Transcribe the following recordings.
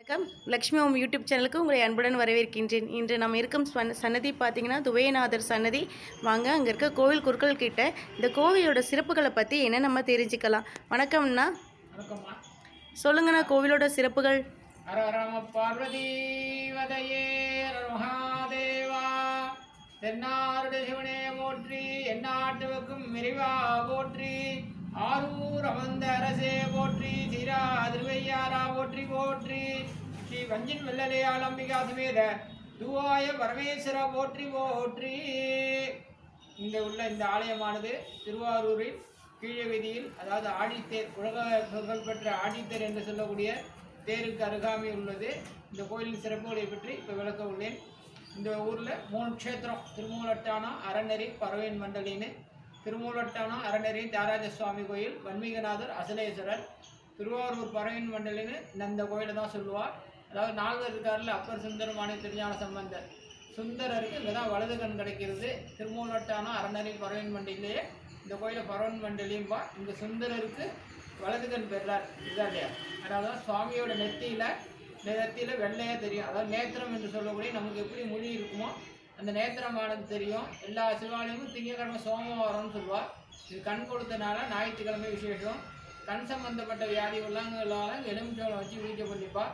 வணக்கம். Lakshmi home YouTube சேனலுக்கு உங்களை அன்புடன் வரவேற்கின்றேன். இன்று நாம் இருக்கும் சன்னதி பார்த்தீங்கன்னா, துவையநாதர் சன்னதி. வாங்க அங்கே இருக்க கோவில் குருக்கள் கிட்ட இந்த கோவிலோட சிறப்புகளை பற்றி என்ன நம்ம தெரிஞ்சுக்கலாம். வணக்கம்ண்ணா. வணக்கம்மா. சொல்லுங்கண்ணா கோவிலோட சிறப்புகள். ஹர நம பார்வதி வதையே மகாதேவா. தென்னாருடைய சிவனே போற்றி, எந்நாட்டுக்கும் விரைவா போற்றி. ஆரூர் அமர்ந்த அரசே போற்றி, சீரா திருவையாரா போற்றி போற்றி. ஸ்ரீ வஞ்சின் வெள்ளலையால் அம்பிகா சமேத துவாய பரமேஸ்வரா போற்றி போற்றி. இந்த ஆலயமானது திருவாரூரில் கீழ வீதியில், அதாவது ஆடித்தேர், உலக புகழ்பெற்ற ஆடித்தேர் என்று சொல்லக்கூடிய தேருக்கு அருகாமை உள்ளது. இந்த கோயிலின் சிறப்புகளை பற்றி இப்போ விளக்க உள்ளேன். இந்த ஊரில் 3 க்ஷேத்திரம்: திருமூலட்டானம், அறநெறி, பறவையின் மண்டலின்னு. திருமூலட்டானம் அறநெறி தியாகராஜ சுவாமி கோயில், வன்மீகநாதர், அசலேஸ்வரர். திருவாரூர் பறவையின் மண்டலின்னு இந்த கோயிலை தான் சொல்லுவார். அதாவது 4 இருக்காரில் அப்பர் சுந்தரம், மாநில திருஞான சம்பந்தர். சுந்தரருக்கு இங்கே தான் வலது கண் கிடைக்கிறது. திருமூலட்டானம் அறநெறி பறவையின் மண்டலிலேயே இந்த கோயிலை பறவையின் மண்டலியும்பா. இந்த சுந்தரருக்கு வலது கண் பெறார், இதுதான் இல்லையா? அதாவது சுவாமியோட நெத்தியில் வெள்ளையாக தெரியும். அதாவது நேத்திரம் என்று சொல்லக்கூடிய நமக்கு எப்படி மொழி இருக்குமோ அந்த நேத்திரமானது தெரியும். எல்லா சிவாலயமும் திங்கக்கிழமை சோமவாரம்னு சொல்லுவாள். இது கண் கொடுத்தனால ஞாயிற்றுக்கிழமை விசேஷம். கண் சம்பந்தப்பட்ட வியாதி உள்ளவங்களால எலுமிச்சோளம் வச்சு வீட்டை பண்ணிப்பா.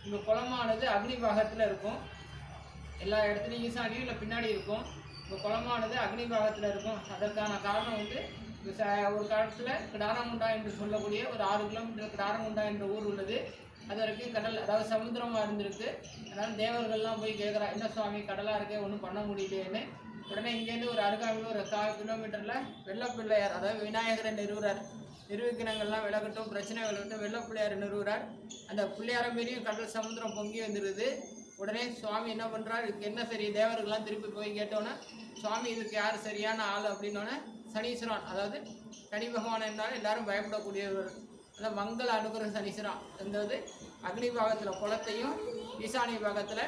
இந்த குளமானது அக்னி பாகத்தில் இருக்கும். எல்லா இடத்துலையும் ஈசானியும் இல்லை பின்னாடி இருக்கும். இந்த குளமானது அக்னி பாகத்தில் இருக்கும். அதற்கான காரணம் ஒரு காலத்தில் கிடாரமுண்டா என்று சொல்லக்கூடிய ஒரு 6 கிலோமீட்டர் கிடாரமுண்டா என்ற ஊர் உள்ளது. அது வரைக்கும் கடல், அதாவது சமுத்திரமாக இருந்திருக்கு. அதனால் தேவர்கள்லாம் போய் கேட்குறா, என்ன சுவாமி கடலாக இருக்கே, ஒன்றும் பண்ண முடியலையேன்னு. உடனே இங்கேருந்து ஒரு அருகாமையில் ஒரு 1/4 கிலோமீட்டரில் வெள்ளப்பிள்ளையார், அதாவது விநாயகரை நிறுவுறார். நிர்விக்கினங்கள்லாம் விலகட்டும், பிரச்சனை விலகட்டும், வெள்ளப்பிள்ளையார் நிறுவுறார். அந்த பிள்ளையார மீறியும் கடல் சமுத்திரம் பொங்கி வந்துடுது. உடனே சுவாமி என்ன பண்ணுறார், இதுக்கு என்ன சரி? தேவர்கள்லாம் திருப்பி போய் கேட்டோன்னே, சுவாமி இதுக்கு யார் சரியான ஆள் அப்படின்னோடனே சனீஸ்வரன், அதாவது சனி பகவான் என்றால் எல்லாரும் பயப்படக்கூடியவர். அதாவது மங்கள அனுகிரக சனீஸ்வரன். அதாவது அக்னி பாகத்தில் குளத்தையும் ஈசானிய பாகத்தில்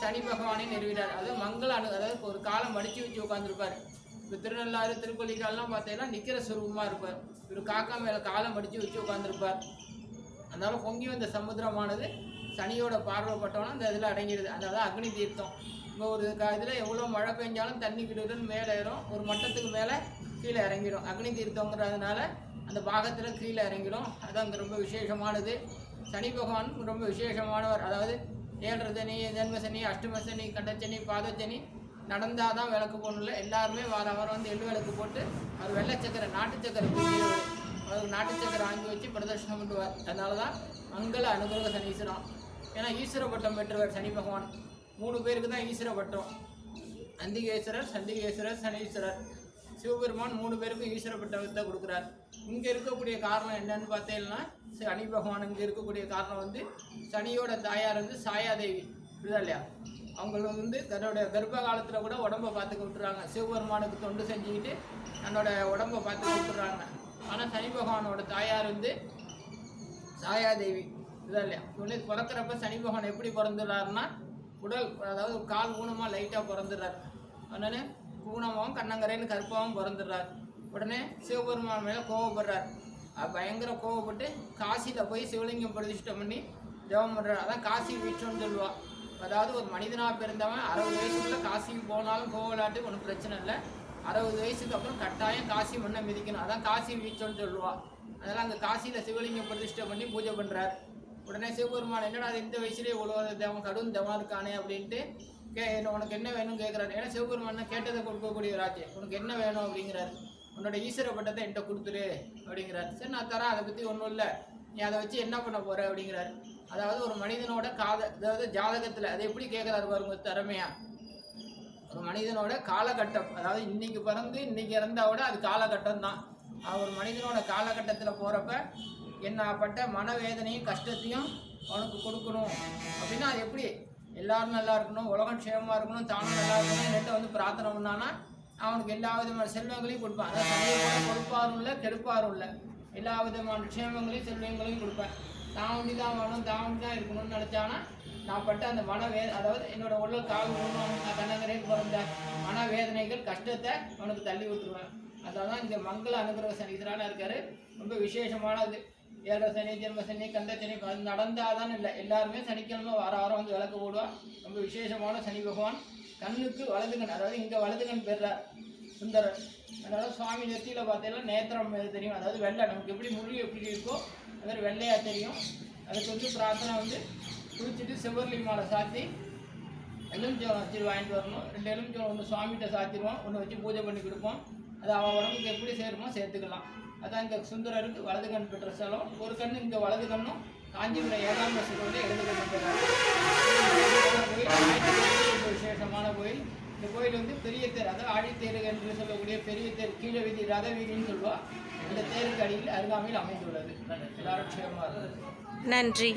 சனி பகவானையும் நிறுவினார். அதாவது அதாவது ஒரு காலம் மடித்து வச்சு உட்காந்துருப்பார். இப்போ திருநள்ளாறு, திருப்பள்ளிக்காலெலாம் பார்த்தீங்கன்னா நிற்கிற சுரூபமாக இருப்பார். ஒரு காக்கா மேலே காலம் மடித்து வச்சு உட்காந்துருப்பார். அதனால பொங்கி வந்த சமுத்திரமானது சனியோட பார்வைப்பட்டோன்னா அந்த இதில் அடங்கிடுது. அதாவது அக்னி தீர்த்தம். இப்போ ஒரு இதில் எவ்வளோ மழை பெஞ்சாலும் தண்ணி கிடுன்னு மேலே ஏறும், ஒரு மட்டத்துக்கு மேலே கீழே இறங்கிடும். அக்னி தீர்த்தங்கிறதுனால அந்த பாகத்தில் கீழே இறங்கிடும். அது அங்கே ரொம்ப விசேஷமானது. சனி பகவான் ரொம்ப விசேஷமானவர். அதாவது 7 சனி, ஜென்ம சனி, அஷ்டம சனி, கண்டச்சனி, பாதச்சனி நடந்தால் தான் விளக்கு போடணும்ல. எல்லாருமே வாரம் வந்து எள்ளு விளக்கு போட்டு அவர் வெள்ளை சக்கரை, நாட்டு சக்கரை பிடிக்கிறவர். அவர் நாட்டு சக்கரை வாங்கி வச்சு பிரதர்ஷனம் பண்ணுவார். அதனால தான் மங்கள அனுகிரக சனீஸ்வரம். ஏன்னா ஈஸ்வர பட்டம் பெற்றவர் சனி பகவான். 3 பேருக்கு தான் ஈஸ்வர பட்டம்: அந்திகேஸ்வரர், சண்டிகேஸ்வரர், சனீஸ்வரர். சிவபெருமான் 3 பேருக்கும் ஈஸ்வர பட்டத்தை கொடுக்குறார். இங்கே இருக்கக்கூடிய காரணம் என்னன்னு பார்த்தீங்கன்னா, சனி பகவான் இங்கே இருக்கக்கூடிய காரணம் சனியோட தாயார் சாயாதேவி, புரியுதா இல்லையா? அவங்க தன்னோட கர்ப்ப காலத்தில் கூட உடம்பை பார்த்துக்க விட்டுறாங்க. சிவபெருமானுக்கு தொண்டு செஞ்சுக்கிட்டு தன்னோட உடம்பை பார்த்துக்க விட்டுறாங்க. ஆனால் சனி பகவானோட தாயார் சாயாதேவி, புரியுதா இல்லையா? பிறக்கிறப்ப சனி பகவான் எப்படி பிறந்துடுறாருன்னா, உடல், அதாவது ஒரு கால் ஊனமாக லைட்டாக பிறந்துடுறாரு. அதனால ஊனமாகவும் கண்ணங்கரைன்னு கருப்பாகவும் பிறந்துடுறார். உடனே சிவபெருமான் மேலே கோவப்படுறார். பயங்கர கோவப்பட்டு காசியில் போய் சிவலிங்கம் பிரதிஷ்டம் பண்ணி ஜெபம் பண்ணுறார். அதான் காசி வீச்சோன்னு சொல்லுவாள். அதாவது ஒரு மனிதனாக பிறந்தவன் 60 வயசுக்குள்ளே காசிக்கு போனாலும் கோவிலாட்டு ஒன்றும் பிரச்சனை இல்லை. 60 வயசுக்கு அப்புறம் கட்டாயம் காசி மண்ணை மிதிக்கணும். அதான் காசி வீச்சோன்னு சொல்லுவாள். அதனால் அங்கே காசியில் சிவலிங்கம் பிரதிஷ்டம் பண்ணி பூஜை பண்ணுறார். உடனே சிவபெருமான், என்னடா அது இந்த வயசுலேயே இவ்வளோ தேவன் கடும் தேவன் இருக்கானே அப்படின்ட்டு உனக்கு என்ன வேணும்னு கேட்குறாரு. ஏன்னா சிவபெருமான் கேட்டதை கொடுக்கக்கூடிய ராஜ்யம். உனக்கு என்ன வேணும் அப்படிங்கிறாரு. உன்னோட ஈஸ்வர பட்டத்தை என்கிட்ட கொடுத்துரு அப்படிங்கிறாரு. சரி, நான் தரேன், அதை பற்றி ஒன்றும் இல்லை, நீ அதை வச்சு என்ன பண்ண போகிற அப்படிங்கிறாரு. அதாவது ஒரு மனிதனோட அதாவது ஜாதகத்தில் அதை எப்படி கேட்குறாரு பாருங்க திறமையா. ஒரு மனிதனோட காலகட்டம், அதாவது இன்னைக்கு பிறந்து இன்னைக்கு இறந்தாவோட அது காலகட்டம் தான். ஒரு மனிதனோட காலகட்டத்தில் போகிறப்ப என்னப்பட்ட மனவேதனையும் கஷ்டத்தையும் அவனுக்கு கொடுக்கணும் அப்படின்னா, அது எப்படி எல்லாரும் நல்லா இருக்கணும், உலகம் க்ஷேமமாக இருக்கணும், தானும் நல்லா இருக்கணும் என்கிட்ட பிரார்த்தனை பண்ணான்னா அவனுக்கு எல்லா விதமான செல்வங்களையும் கொடுப்பான். அதாவது சனியை கூட கொடுப்பாரும் இல்லை, கெடுப்பாரும் இல்லை. எல்லா விதமான க்ஷேமங்களையும் செல்வங்களையும் கொடுப்பேன். தான் தான் வேணும், தான் தான் இருக்கணும்னு நினச்சானா நான் பட்ட அந்த அதாவது என்னோட உள்ள கால் ஊனம், கண்ணங்கரைக்கு பிறந்த மனவேதனைகள், கஷ்டத்தை அவனுக்கு தள்ளி விட்டுருவேன். அதனால தான் இந்த மங்கள அனுகிரக சனீஸ்வரனாக இருக்கார். ரொம்ப விசேஷமானது. ஏழரை சனி ஜென்ம சனி கந்த சனி அது நடந்தாதான் இல்லை, எல்லாருமே சனிக்கிழமை வாரம் வந்து விளக்கு போடுவா. ரொம்ப விசேஷமான சனி பகவான். கண்ணுக்கு வலது கண், அதாவது இங்கே வலது கண் பெறார் சுந்தரர். அதனால சுவாமி நெத்தியில் பார்த்தீங்கன்னா நேத்திரம் தெரியும், அதாவது வெள்ளை, நமக்கு எப்படி மொழி எப்படி இருக்கோ அது மாதிரி வெள்ளையாக தெரியும். அதுக்கு வந்து பிரார்த்தனை வந்து குளிச்சுட்டு செவ்வரளி மாலை சாத்தி எலுமிச்சோளம் வச்சுட்டு வாங்கிட்டு வரணும். 2 எலுமிச்சோளம் ஒன்று சுவாமிகிட்ட சாத்திடுவோம், ஒன்று வச்சு பூஜை பண்ணி கொடுப்போம். அது அவன் உடம்புக்கு எப்படி சேருமோ சேர்த்துக்கலாம். அதான் இங்கே சுந்தரருக்கு வலது கண் பெற்ற ஸ்தலம். ஒரு கண் இங்கே வலது கண்ணும் காஞ்சிபுரம் ஏகாம்ப சிவனுடைய இடது கண் பெற்றார் கோயில். விசேஷமான கோயில். இந்த கோயில் வந்து பெரிய தேர், அதாவது ஆழித்தேர் என்று சொல்லக்கூடிய பெரிய தேர், கீழே வீதி ரத வீதின்னு சொல்லுவா. இந்த தேருக்கு அடியில் அருகாமையில் அமைந்துள்ளது. எல்லாரும் க்ஷேமமாக இருந்தது. நன்றி.